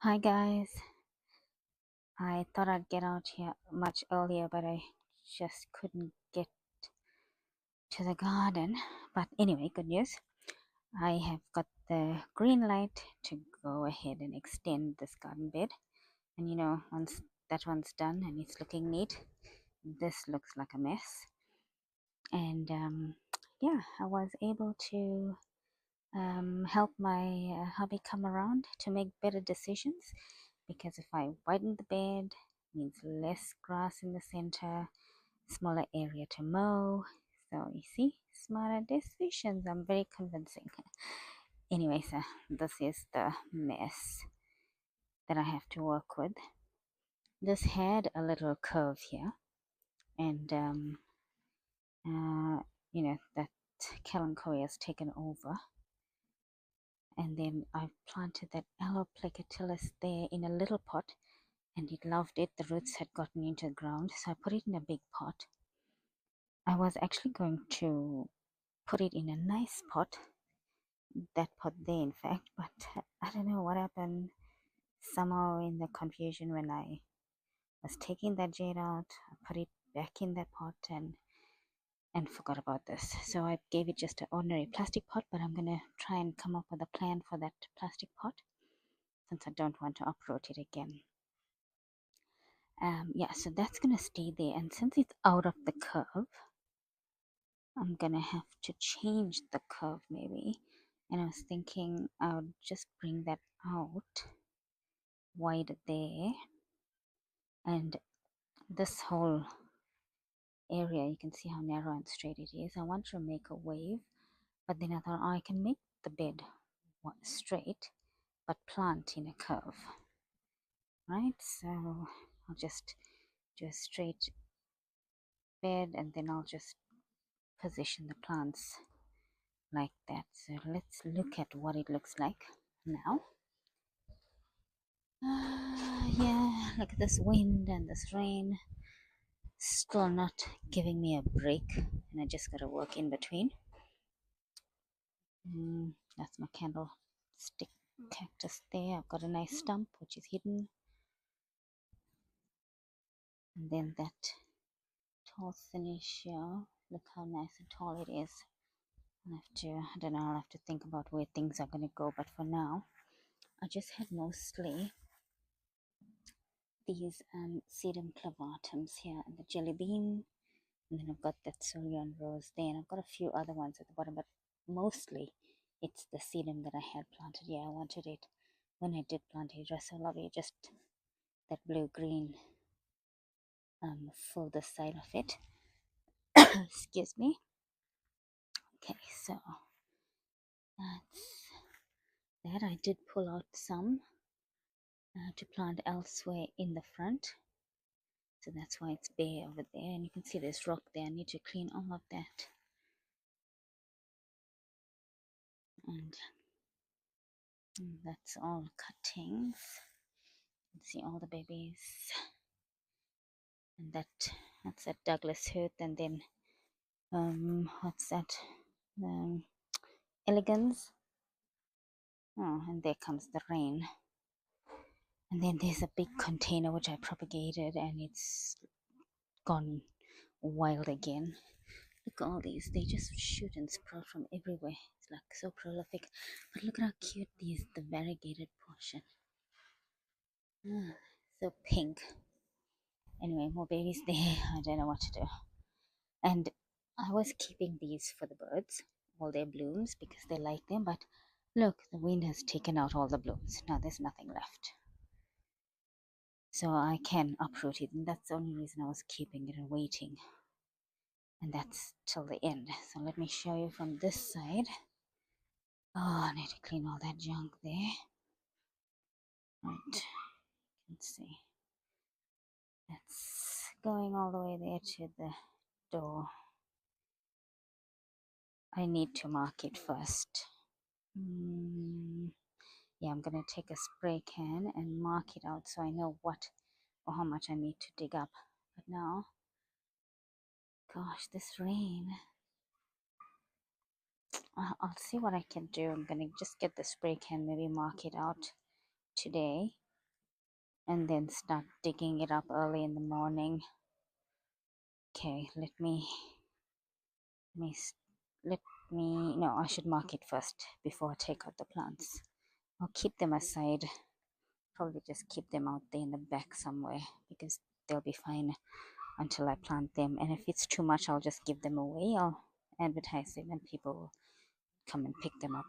Hi guys, I thought I'd get out here much earlier, but I just couldn't get to the garden. But anyway, good news. I have got the green light to go ahead and extend this garden bed. And once that one's done and it's looking neat, this looks like a mess. And yeah, I was able to help my hubby come around to make better decisions, because if I widen the bed, means less grass in the center, smaller area to mow. So you see, smarter decisions. I'm very convincing. Anyway, so this is the mess that I have to work with. This had a little curve here, and that Kalanchoe has taken over. And then I planted that Aloe there in a little pot, and it loved it. The roots had gotten into the ground, so I put it in a big pot. I was actually going to put it in a nice pot, that pot there, in fact, but I don't know what happened. Somehow, in the confusion, when I was taking that jade out, I put it back in that pot and forgot about this. So I gave it just an ordinary plastic pot, but I'm gonna try and come up with a plan for that plastic pot, since I don't want to uproot it again. Yeah, so that's gonna stay there, and since it's out of the curve, I'm gonna have to change the curve maybe. And I was thinking I would just bring that out wide there, and this whole area, you can see how narrow and straight it is. I want to make a wave, but then I thought, oh, I can make the bed straight but plant in a curve, right? So I'll just do a straight bed, and then I'll just position the plants like that. So let's look at what it looks like now. Yeah, look at this wind and this rain, still not giving me a break, and I just gotta work in between. That's my candlestick cactus there. I've got a nice stump which is hidden, and then that tall Senecio. Look how nice and tall it is. I don't know, I'll have to think about where things are gonna go, but for now I just had mostly these sedum clavatums here, and the jelly bean, and then I've got that Surian rose there, and I've got a few other ones at the bottom, but mostly it's the sedum that I had planted. Yeah, I wanted it when I did plant it. It was so lovely, just that blue green full the side of it. Excuse me. Okay, so that's that. I did pull out some to plant elsewhere in the front, so that's why it's bare over there, and you can see this rock there. I need to clean all of that, and that's all cuttings. You can see all the babies, and that's that Douglas Heath, and then what's that, elegans. Oh, and there comes the rain. And then there's a big container which I propagated, and it's gone wild again. Look at all these, they just shoot and sprout from everywhere. It's like so prolific. But look at how cute these, the variegated portion. So pink. Anyway, more babies there. I don't know what to do. And I was keeping these for the birds, all their blooms, because they like them. But look, the wind has taken out all the blooms. Now there's nothing left. So I can uproot it, and that's the only reason I was keeping it and waiting. And that's till the end. So let me show you from this side. Oh, I need to clean all that junk there. Right, you can see that's going all the way there to the door. I need to mark it first. Yeah, I'm gonna take a spray can and mark it out so I know what or how much I need to dig up. But now, gosh, this rain. I'll see what I can do. I'm gonna just get the spray can, maybe mark it out today, and then start digging it up early in the morning. Okay, let me no, I should mark it first before I take out the plants. I'll keep them aside, probably just keep them out there in the back somewhere because they'll be fine until I plant them. And if it's too much, I'll just give them away. I'll advertise them and people will come and pick them up.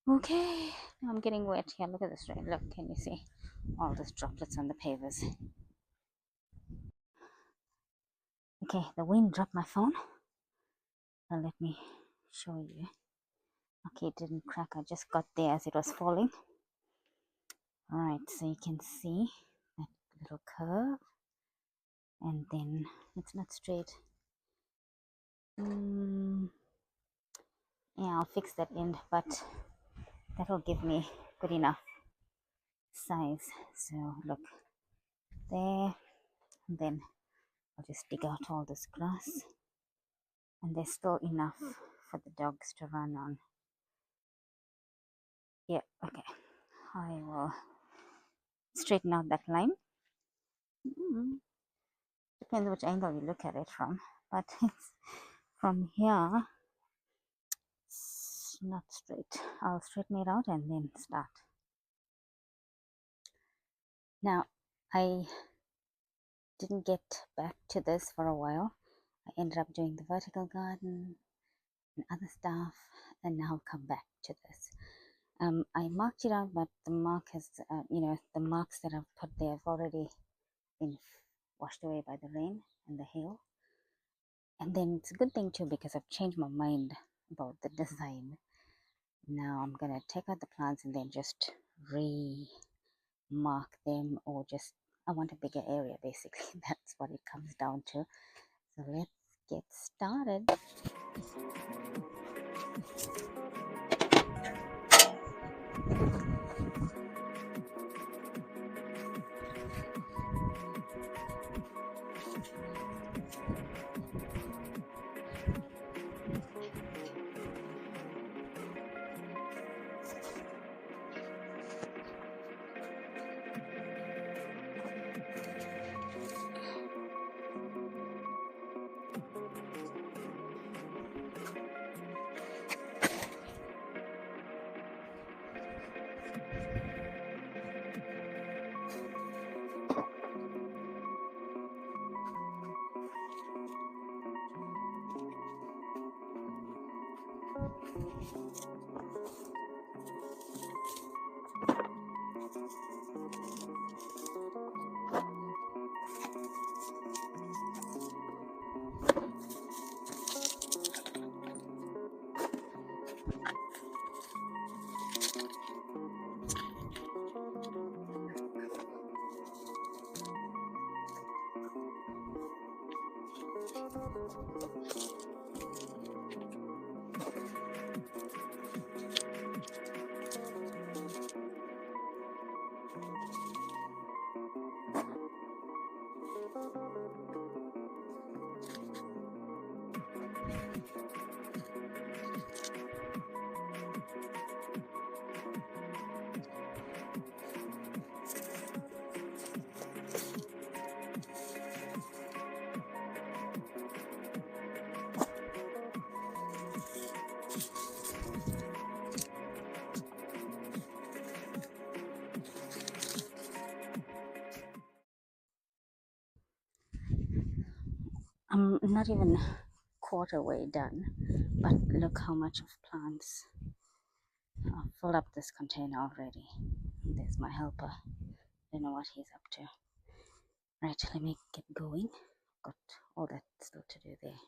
Okay, I'm getting wet here. Look at this rain. Look, can you see all those droplets on the pavers? Okay, the wind dropped my phone. Now let me show you. Okay, it didn't crack. I just got there as it was falling. Alright, so you can see that little curve. And then it's not straight. Yeah, I'll fix that end, but that'll give me good enough size. So look there, and then I'll just dig out all this grass, and there's still enough for the dogs to run on. Yeah, okay, I will straighten out that line. Depends which angle you look at it from, but it's from here, it's not straight. I'll straighten it out and then start. Now, I didn't get back to this for a while. I ended up doing the vertical garden and other stuff, and now come back to this. I marked it out, but the mark has, the marks that I've put there have already been washed away by the rain and the hail. And then it's a good thing too, because I've changed my mind about the design. Now I'm gonna take out the plants and then just mark them, or just, I want a bigger area basically. That's what it comes down to. So let's get started. I'm not even quarter way done, but look how much of plants. I'll fill up this container already. There's my helper. Don't know what he's up to. Right, let me get going. Got all that still to do there.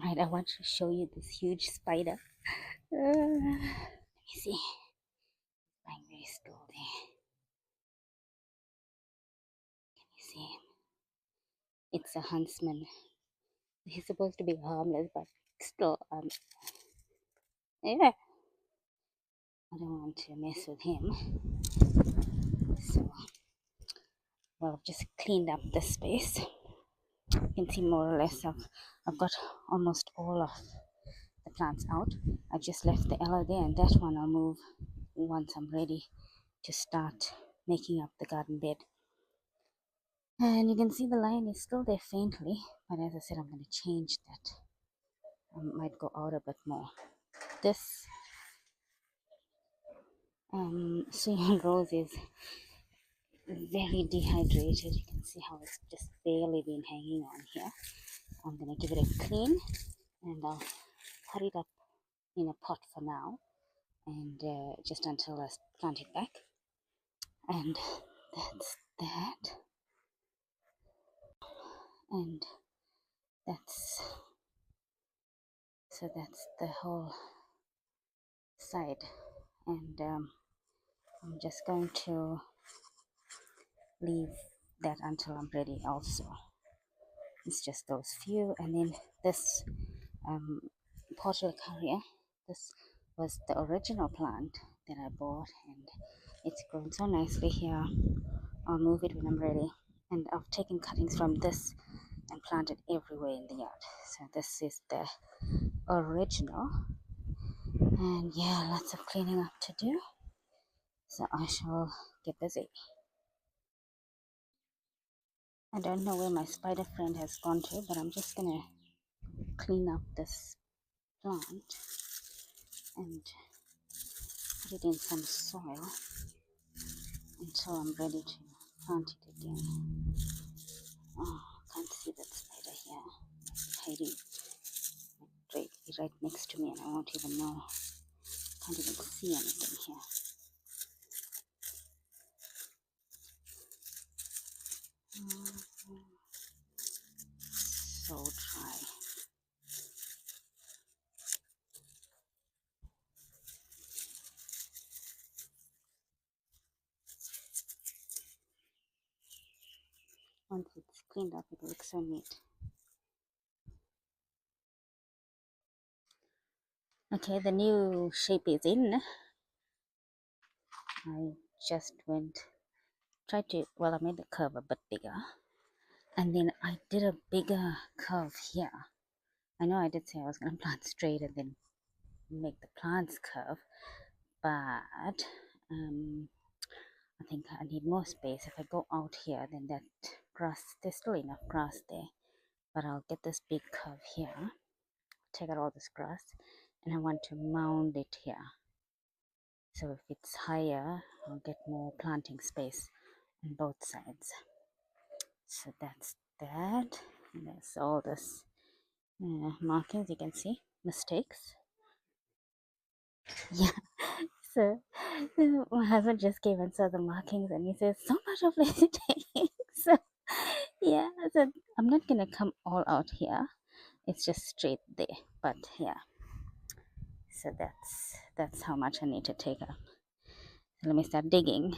Right, I want to show you this huge spider. Let me see. Flying very slowly. Can you see him? It's a huntsman. He's supposed to be harmless, but still, yeah, I don't want to mess with him. So, well, I've just cleaned up the space. You can see more or less I've got almost all of the plants out. I just left the aloe there, and that one I'll move once I'm ready to start making up the garden bed. And you can see the line is still there faintly, but as I said, I'm going to change that. I might go out a bit more. This Ceylon rose is very dehydrated. You can see how it's just barely been hanging on here. I'm going to give it a clean, and I'll put it up in a pot for now, and just until I plant it back. And that's that, and that's the whole side. And I'm just going to leave that until I'm ready also. It's just those few. And then this Portulacaria, this was the original plant that I bought, and it's grown so nicely here. I'll move it when I'm ready. And I've taken cuttings from this and planted everywhere in the yard. So this is the original. And yeah, lots of cleaning up to do. So I shall get busy. I don't know where my spider friend has gone to, but I'm just gonna clean up this plant and put it in some soil until I'm ready to plant it again. Oh, can't see that spider here. Hiding right next to me, and I won't even know. Can't even see anything here. So dry. Once it's cleaned up, it looks so neat. Okay, the new shape is in. I just tried to, well, I made the curve a bit bigger, and then I did a bigger curve here. I know I did say I was going to plant straight and then make the plants curve, but I think I need more space. If I go out here, then that grass, there's still enough grass there, but I'll get this big curve here, take out all this grass, and I want to mound it here. So if it's higher, I'll get more planting space on both sides. So that's that. And there's all this markings, you can see, mistakes. Yeah. So my husband just came and saw the markings, and he says, so much of vegetation. So yeah, so I'm not gonna come all out here. It's just straight there. But yeah. So that's how much I need to take up. So let me start digging.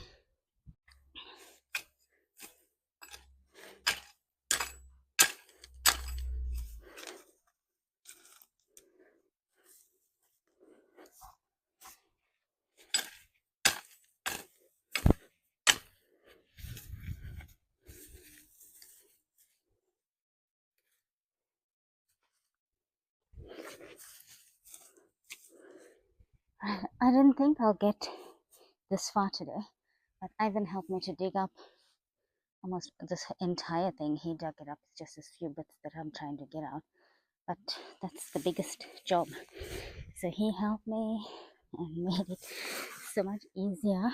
I didn't think I'll get this far today, but Ivan helped me to dig up almost this entire thing. He dug it up. It's just a few bits that I'm trying to get out, but that's the biggest job. So he helped me and made it so much easier.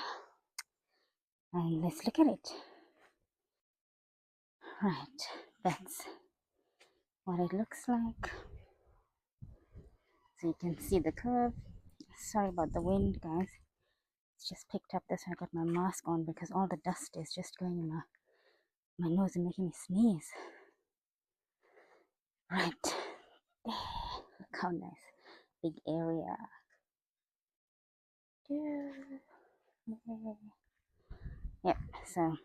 And let's look at it. Right, that's what it looks like. So you can see the curve. Sorry about the wind, guys. It's just picked up this. I got my mask on because all the dust is just going in my My nose is making me sneeze. Right there. Look how nice. Big area. Yep, so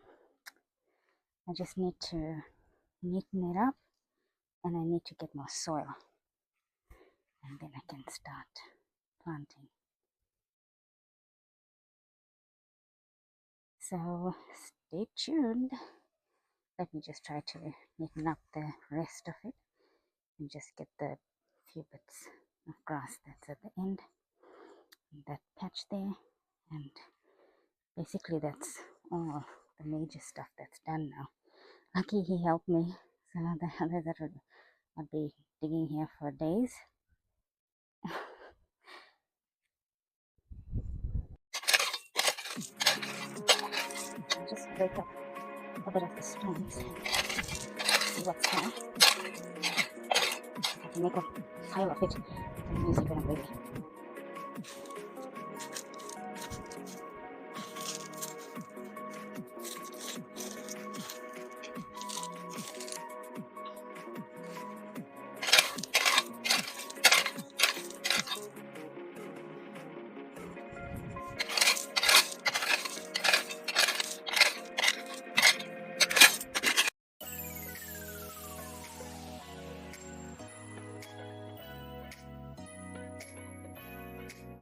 I just need to neaten it up, and I need to get more soil, and then I can start planting. So stay tuned. Let me just try to neaten up the rest of it and just get the few bits of grass that's at the end, that patch there, and basically that's all the major stuff that's done now. Lucky he helped me, so the others I'd be digging here for days. I'll just break up a bit of the stones, see what's there. I can make a pile of it and use it when I'm ready.